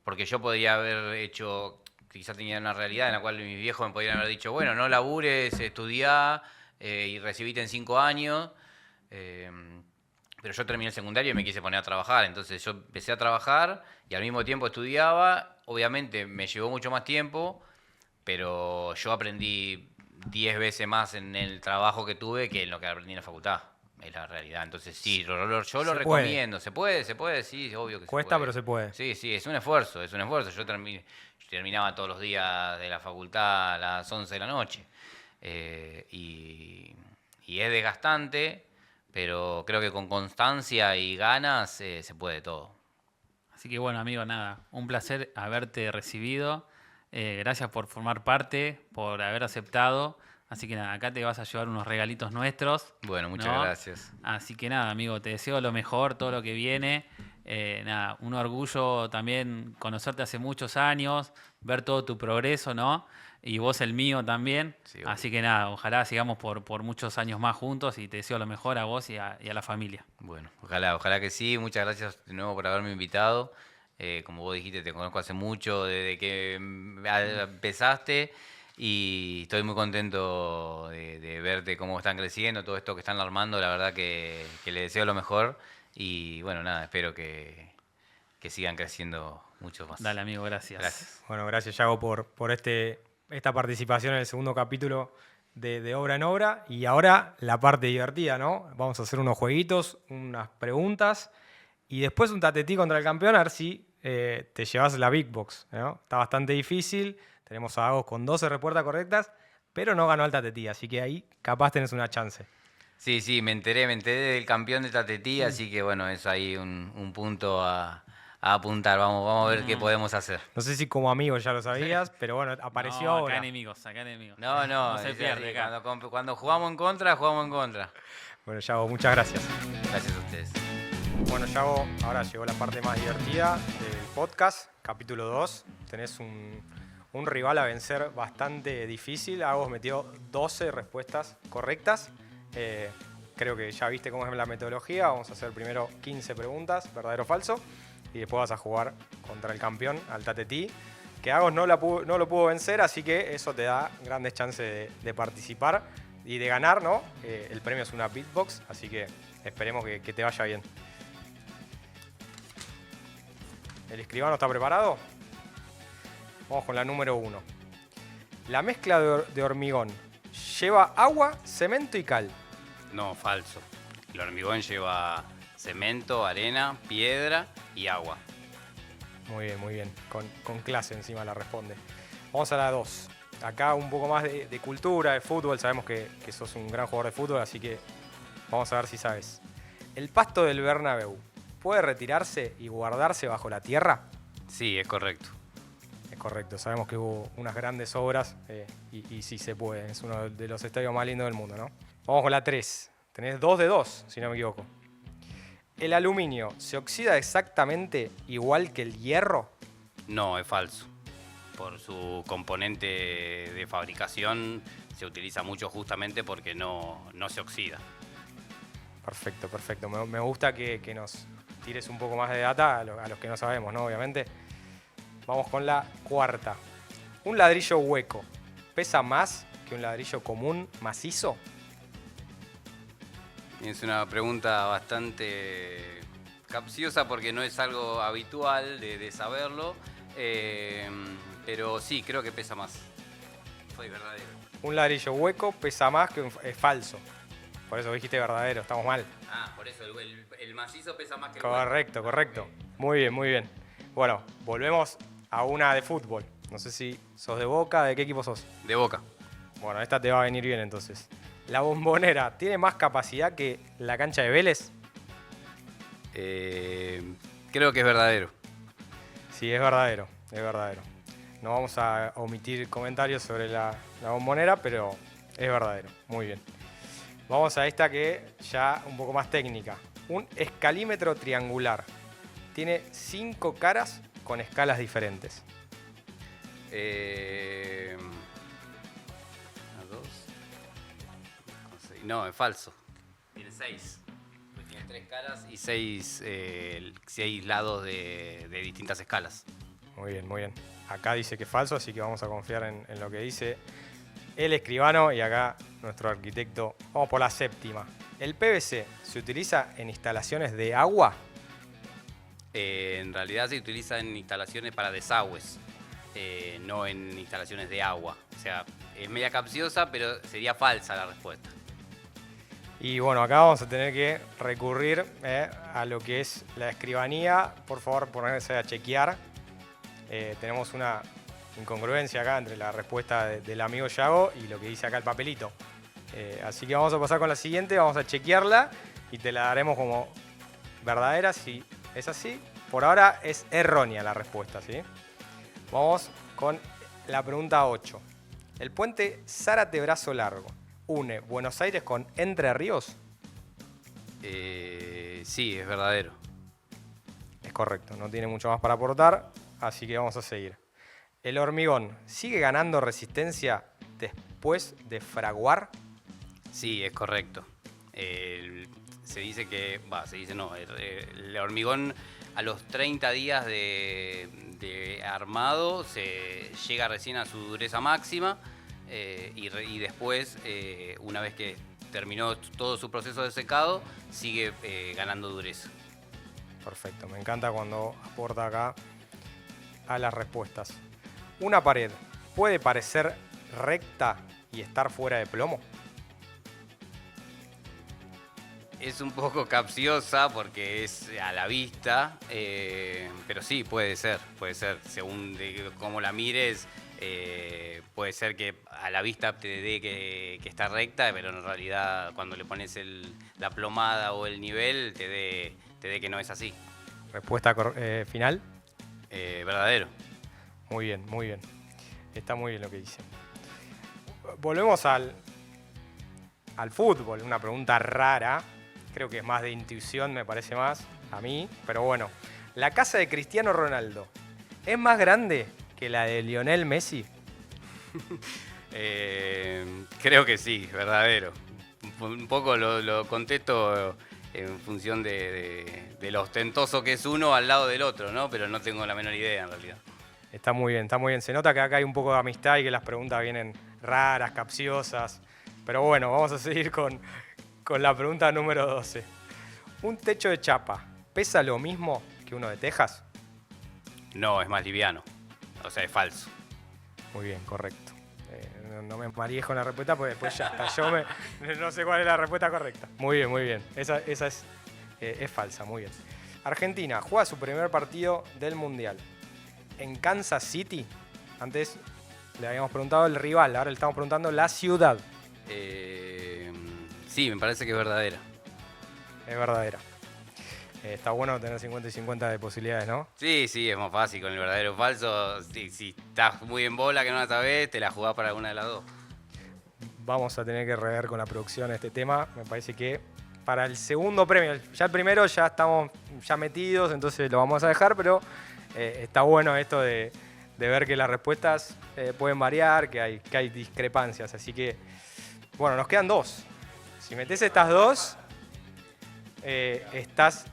porque yo podía haber hecho, quizás tenía una realidad en la cual mis viejos me podrían haber dicho, bueno, no labures, estudiá y recibite en 5 años. Pero yo terminé el secundario y me quise poner a trabajar, entonces yo empecé a trabajar y al mismo tiempo estudiaba. Obviamente me llevó mucho más tiempo, pero yo aprendí 10 veces más en el trabajo que tuve que en lo que aprendí en la facultad. Es la realidad. Entonces sí, yo lo recomiendo. ¿Se puede? Sí, obvio que Cuesta, se puede. pero se puede. Sí, es un esfuerzo, es un esfuerzo. Yo terminaba todos los días de la facultad a las 11 de la noche. Y es desgastante, pero creo que con constancia y ganas se puede todo. Así que bueno, amigo, nada, un placer haberte recibido. Gracias por formar parte, por haber aceptado. Así que nada, acá te vas a llevar unos regalitos nuestros. Bueno, muchas ¿no? gracias. Así que nada, amigo, te deseo lo mejor, todo lo que viene. Nada, un orgullo también conocerte hace muchos años, ver todo tu progreso, ¿no? Y vos el mío también. Sí, Así que nada, ojalá sigamos por muchos años más juntos y te deseo lo mejor a vos y a la familia. Bueno, ojalá que sí. Muchas gracias de nuevo por haberme invitado. Como vos dijiste, te conozco hace mucho, desde que empezaste, y estoy muy contento de verte cómo están creciendo, todo esto que están armando. La verdad que les deseo lo mejor y bueno, nada, espero que sigan creciendo muchos más. Dale, amigo, gracias. Gracias. Bueno, gracias, Yago, por esta participación en el segundo capítulo de Obra en Obra. Y ahora la parte divertida, ¿no? Vamos a hacer unos jueguitos, unas preguntas y después un tatetí contra el campeón, a ver si te llevas la Big Box, ¿no? Está bastante difícil. Tenemos a Agos con 12 respuestas correctas, pero no ganó el tatetí, así que ahí capaz tenés una chance. Sí, me enteré del campeón de Tatetí, así que bueno, es ahí un punto a apuntar. Vamos a ver qué podemos hacer. No sé si como amigo ya lo sabías, pero bueno, apareció No, ahora. acá enemigos. No, No se es pierde así. acá. Cuando jugamos en contra, jugamos en contra. Bueno, Yago, muchas gracias. Gracias a ustedes. Bueno, Yago, ahora llegó la parte más divertida del podcast, capítulo 2. Tenés un rival a vencer bastante difícil. Agos metió 12 respuestas correctas. Creo que ya viste cómo es la metodología. Vamos a hacer primero 15 preguntas, verdadero o falso. y después vas a jugar contra el campeón, al Tatetí, que Agos no lo pudo vencer, así que eso te da grandes chances de participar y de ganar, ¿no? El premio es una beatbox, así que esperemos que te vaya bien. ¿El escribano está preparado? Vamos con la número 1. La mezcla de hormigón lleva agua, cemento y cal. No, falso. El hormigón lleva cemento, arena, piedra y agua. Muy bien, muy bien. Con clase encima la responde. Vamos a la 2. Acá un poco más de cultura, de fútbol. Sabemos que sos un gran jugador de fútbol, así que vamos a ver si sabes. ¿El pasto del Bernabéu puede retirarse y guardarse bajo la tierra? Sí, es correcto. Es correcto. Sabemos que hubo unas grandes obras y sí se puede. Es uno de los estadios más lindos del mundo, ¿no? Vamos con la 3. Tenés 2 de 2, si no me equivoco. ¿El aluminio se oxida exactamente igual que el hierro? No, es falso. Por su componente de fabricación se utiliza mucho justamente porque no se oxida. Perfecto, perfecto. Me gusta que nos tires un poco más de data a los que no sabemos, ¿no? Obviamente. Vamos con la 4. ¿Un ladrillo hueco pesa más que un ladrillo común macizo? Es una pregunta bastante capciosa porque no es algo habitual de saberlo, pero sí, creo que pesa más. Fue verdadero. Un ladrillo hueco pesa más que es falso. Por eso dijiste verdadero, estamos mal. Ah, por eso el macizo pesa más que el Correcto, correcto. Muy bien, muy bien. Bueno, volvemos a una de fútbol. No sé si sos de Boca, ¿de qué equipo sos? De Boca. Bueno, esta te va a venir bien entonces. ¿La Bombonera tiene más capacidad que la cancha de Vélez? Creo que es verdadero. Sí, es verdadero, es verdadero. No vamos a omitir comentarios sobre la Bombonera, pero es verdadero. Muy bien. Vamos a esta que ya un poco más técnica. Un escalímetro triangular. Tiene 5 caras con escalas diferentes. No, es falso. Tiene 6. Tiene 3 caras y 6 lados de distintas escalas. Muy bien, muy bien. Acá dice que es falso, así que vamos a confiar en lo que dice el escribano y acá nuestro arquitecto. Vamos por la 7. ¿El PVC se utiliza en instalaciones de agua? En realidad se utiliza en instalaciones para desagües, no en instalaciones de agua. O sea, es media capciosa, pero sería falsa la respuesta. Y bueno, acá vamos a tener que recurrir a lo que es la escribanía. Por favor, ponerse a chequear. Tenemos una incongruencia acá entre la respuesta del amigo Yago y lo que dice acá el papelito. Así que vamos a pasar con la siguiente, vamos a chequearla y te la daremos como verdadera si es así. Por ahora es errónea la respuesta, ¿sí? Vamos con la pregunta 8. ¿El puente Zárate Brazo Largo une Buenos Aires con Entre Ríos? Sí, es verdadero. Es correcto, no tiene mucho más para aportar, así que vamos a seguir. ¿El hormigón sigue ganando resistencia después de fraguar? Sí, es correcto. Se dice que, se dice no, el hormigón a los 30 días de armado se llega recién a su dureza máxima y después, una vez que terminó todo su proceso de secado, sigue ganando dureza. Perfecto, me encanta cuando aporta acá a las respuestas. ¿Una pared puede parecer recta y estar fuera de plomo? Es un poco capciosa porque es a la vista, pero sí, puede ser. Según de cómo la mires, puede ser que a la vista te dé que está recta, pero en realidad cuando le pones la plomada o el nivel te dé que no es así. Respuesta final. Verdadero. Muy bien, muy bien. Está muy bien lo que dice. Volvemos al fútbol, una pregunta rara. Creo que es más de intuición, me parece más a mí. Pero bueno, ¿la casa de Cristiano Ronaldo es más grande que la de Lionel Messi? Creo que sí, verdadero. Un poco lo contesto en función de lo ostentoso que es uno al lado del otro, ¿no? Pero no tengo la menor idea en realidad. Está muy bien, está muy bien. Se nota que acá hay un poco de amistad y que las preguntas vienen raras, capciosas. Pero bueno, vamos a seguir con la pregunta número 12. ¿Un techo de chapa pesa lo mismo que uno de tejas? No, es más liviano. O sea, es falso. Muy bien, correcto. No me marees con la respuesta porque después ya hasta yo no sé cuál es la respuesta correcta. Muy bien, muy bien. Esa es falsa, muy bien. Argentina juega su primer partido del Mundial en Kansas City. Antes le habíamos preguntado el rival, ahora le estamos preguntando la ciudad. Sí, me parece que es verdadera. Es verdadera. Está bueno tener 50 y 50 de posibilidades, ¿no? Sí, es más fácil con el verdadero o falso. Si estás muy en bola que no la sabés, te la jugás para alguna de las dos. Vamos a tener que rever con la producción este tema. Me parece que para el segundo premio, ya el primero ya estamos ya metidos, entonces lo vamos a dejar, pero está bueno esto de ver que las respuestas pueden variar, que hay discrepancias. Así que, bueno, nos quedan dos. Si metés estas dos, estás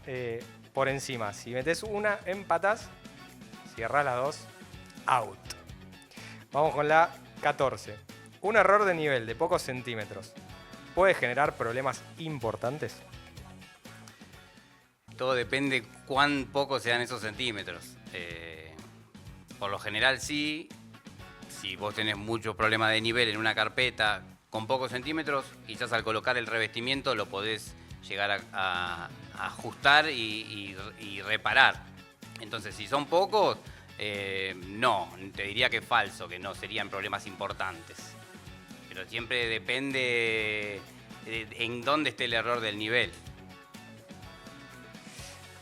por encima. Si metés una, empatás. Si errás las dos, out. Vamos con la 14. Un error de nivel de pocos centímetros puede generar problemas importantes. Todo depende cuán poco sean esos centímetros. Por lo general sí. Si vos tenés muchos problemas de nivel en una carpeta con pocos centímetros, quizás al colocar el revestimiento lo podés llegar a ajustar y reparar. Entonces, si son pocos, no, te diría que es falso, que no serían problemas importantes. Pero siempre depende en dónde esté el error del nivel.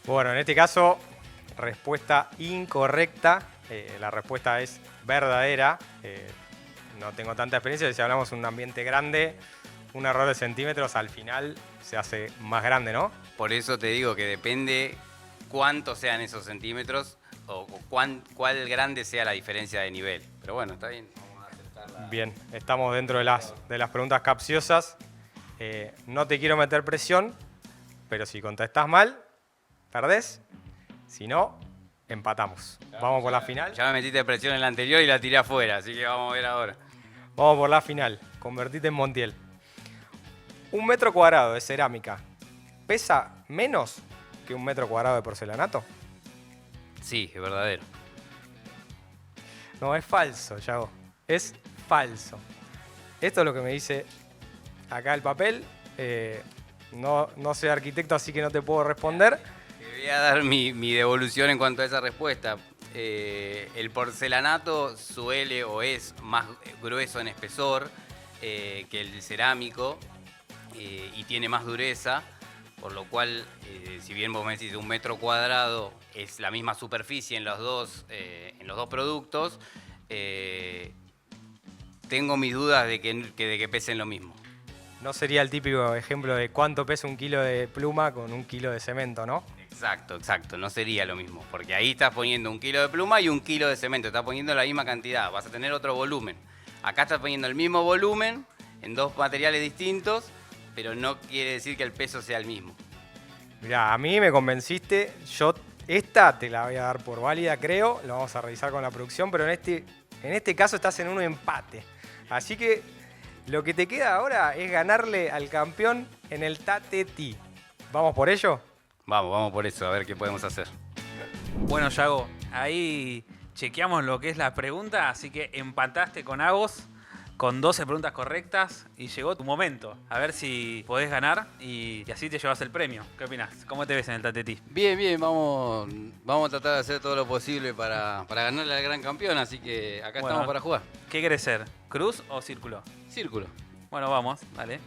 Bueno, en este caso, respuesta incorrecta. La respuesta es verdadera. No tengo tanta experiencia. Si hablamos de un ambiente grande, un error de centímetros al final se hace más grande, ¿no? Por eso te digo que depende cuántos sean esos centímetros o cuál grande sea la diferencia de nivel. Pero bueno, está bien. Vamos a aceptarla. Bien, estamos dentro de las preguntas capciosas. No te quiero meter presión, pero si contestás mal, perdés. Si no, empatamos. Vamos por la final. Ya me metiste presión en la anterior y la tiré afuera, así que vamos a ver ahora. Vamos por la final. Convertite en Montiel. 1 metro cuadrado de cerámica pesa menos que 1 metro cuadrado de porcelanato. Sí, es verdadero. No, es falso, Yago. Es falso. Esto es lo que me dice acá el papel. No soy arquitecto, así que no te puedo responder. Te voy a dar mi devolución en cuanto a esa respuesta. El porcelanato suele o es más grueso en espesor que el cerámico y tiene más dureza, por lo cual, si bien vos me decís 1 metro cuadrado es la misma superficie en los dos productos, tengo mis dudas de que pesen lo mismo. No sería el típico ejemplo de cuánto pesa 1 kilo de pluma con 1 kilo de cemento, ¿no? Exacto, no sería lo mismo, porque ahí estás poniendo 1 kilo de pluma y 1 kilo de cemento, estás poniendo la misma cantidad, vas a tener otro volumen. Acá estás poniendo el mismo volumen en dos materiales distintos, pero no quiere decir que el peso sea el mismo. Mirá, a mí me convenciste, yo esta te la voy a dar por válida, creo, lo vamos a revisar con la producción, pero en este caso estás en un empate. Así que lo que te queda ahora es ganarle al campeón en el Tateti. ¿Vamos por ello? Vamos por eso, a ver qué podemos hacer. Bueno, Yago, ahí chequeamos lo que es la pregunta, así que empataste con Agos con 12 preguntas correctas y llegó tu momento. A ver si podés ganar y así te llevas el premio. ¿Qué opinás? ¿Cómo te ves en el Tatetí? Bien, vamos a tratar de hacer todo lo posible para ganarle al gran campeón, así que acá estamos para jugar. ¿Qué querés ser? ¿Cruz o círculo? Círculo. Bueno, vamos, dale.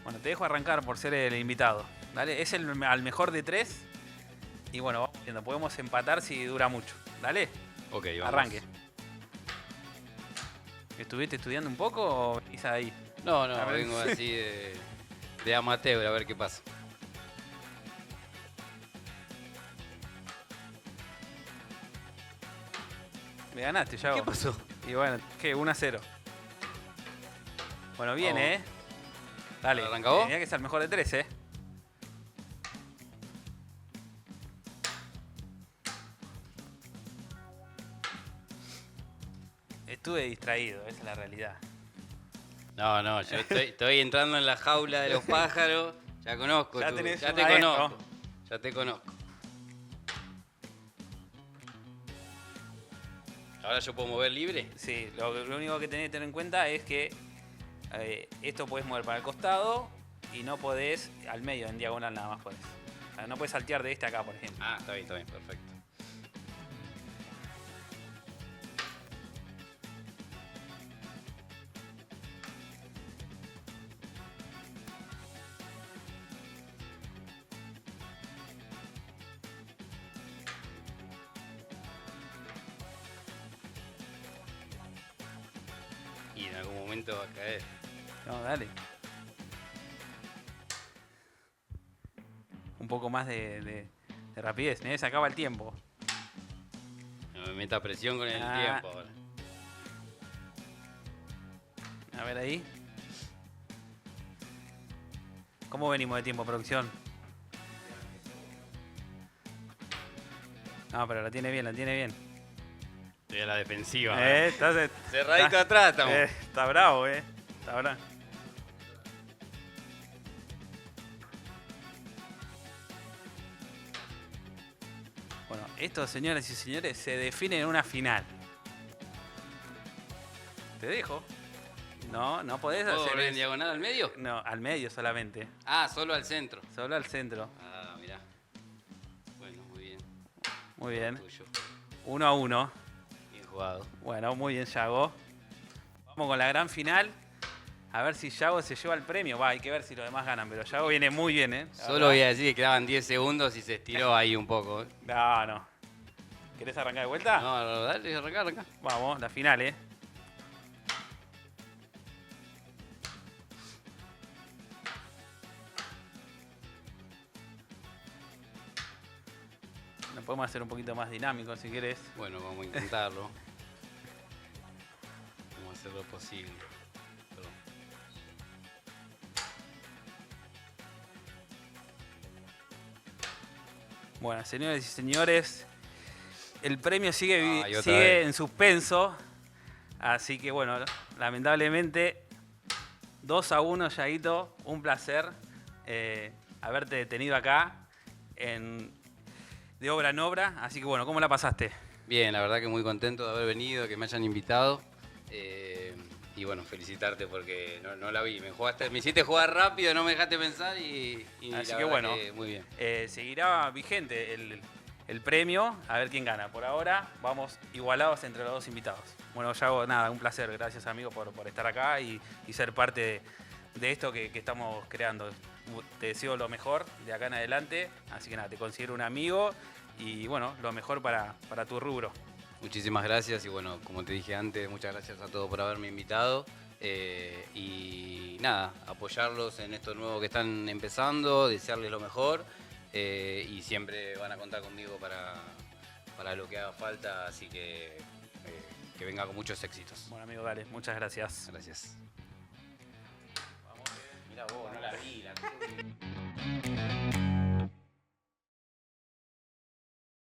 Bueno, te dejo arrancar por ser el invitado. Dale, es al mejor de 3. Y bueno, vamos viendo, podemos empatar si dura mucho. Dale, Ok, vamos. arranque. ¿Estuviste estudiando un poco o venís ahí? No, A ver. vengo así de amateur, a ver qué pasa. Me ganaste, Yago. ¿Qué pasó? Y bueno, ¿qué? 1-0. Bueno, viene, Vamos. Dale. ¿Arranca vos? Tenía que ser el mejor de 3, Estuve distraído, esa es la realidad. No, yo estoy entrando en la jaula de los pájaros. Ya conozco, Ya tú, tenés ya un te maestro. conozco. Ya te conozco. ¿Ahora yo puedo mover libre? Sí, lo único que tenés que tener en cuenta es que esto podés mover para el costado y no podés al medio, en diagonal nada más podés. O sea, no podés saltear de este acá, por ejemplo. Ah, está bien, perfecto. Y en algún momento va a caer. No, dale. Un poco más de rapidez, se acaba el tiempo. No me meta presión con el Ah. tiempo ahora. A ver ahí. ¿Cómo venimos de tiempo, producción? No, pero la tiene bien, la tiene bien. Estoy a la defensiva. Estás, Cerradito atrás estamos. está bravo, Está bravo. Bueno, esto, señoras y señores, se define en una final. Te dejo. No podés ¿Puedo hacer volver en eso. diagonal al medio? No, al medio solamente. Ah, solo al centro. Solo al centro. Ah, mirá. Bueno, muy bien. Muy bien. Tuyo. 1-1. Bien jugado. Bueno, muy bien, Yago. Vamos con la gran final. A ver si Yago se lleva el premio. Va, hay que ver si los demás ganan, pero Yago viene muy bien, La Solo verdad. voy a decir que quedaban 10 segundos y se estiró ahí un poco. No. ¿Querés arrancar de vuelta? No, dale, arranca. Vamos, la final, Lo podemos hacer un poquito más dinámico si querés. Bueno, vamos a intentarlo. Vamos a hacer lo posible. Perdón. Bueno, señores y señores, el premio sigue, Ay, otra sigue vez. en suspenso. Así que bueno, lamentablemente 2-1, Yaguito. Un placer haberte detenido acá de obra en obra. Así que bueno, ¿cómo la pasaste? Bien, la verdad que muy contento de haber venido, que me hayan invitado. Y bueno, felicitarte porque no la vi. Me hiciste jugar rápido, no me dejaste pensar y Así la que verdad bueno. muy bien. Seguirá vigente el premio, a ver quién gana. Por ahora vamos igualados entre los dos invitados. Bueno, Yago, nada, un placer. Gracias, amigo, por estar acá y ser parte de esto que estamos creando. Te deseo lo mejor de acá en adelante. Así que nada, te considero un amigo y bueno, lo mejor para tu rubro. Muchísimas gracias y bueno, como te dije antes, muchas gracias a todos por haberme invitado. Y nada, apoyarlos en esto nuevo que están empezando, desearles lo mejor. Y siempre van a contar conmigo para lo que haga falta, así que venga con muchos éxitos. Bueno, amigo, dale, muchas gracias. Gracias. Mira vos, no la vi, la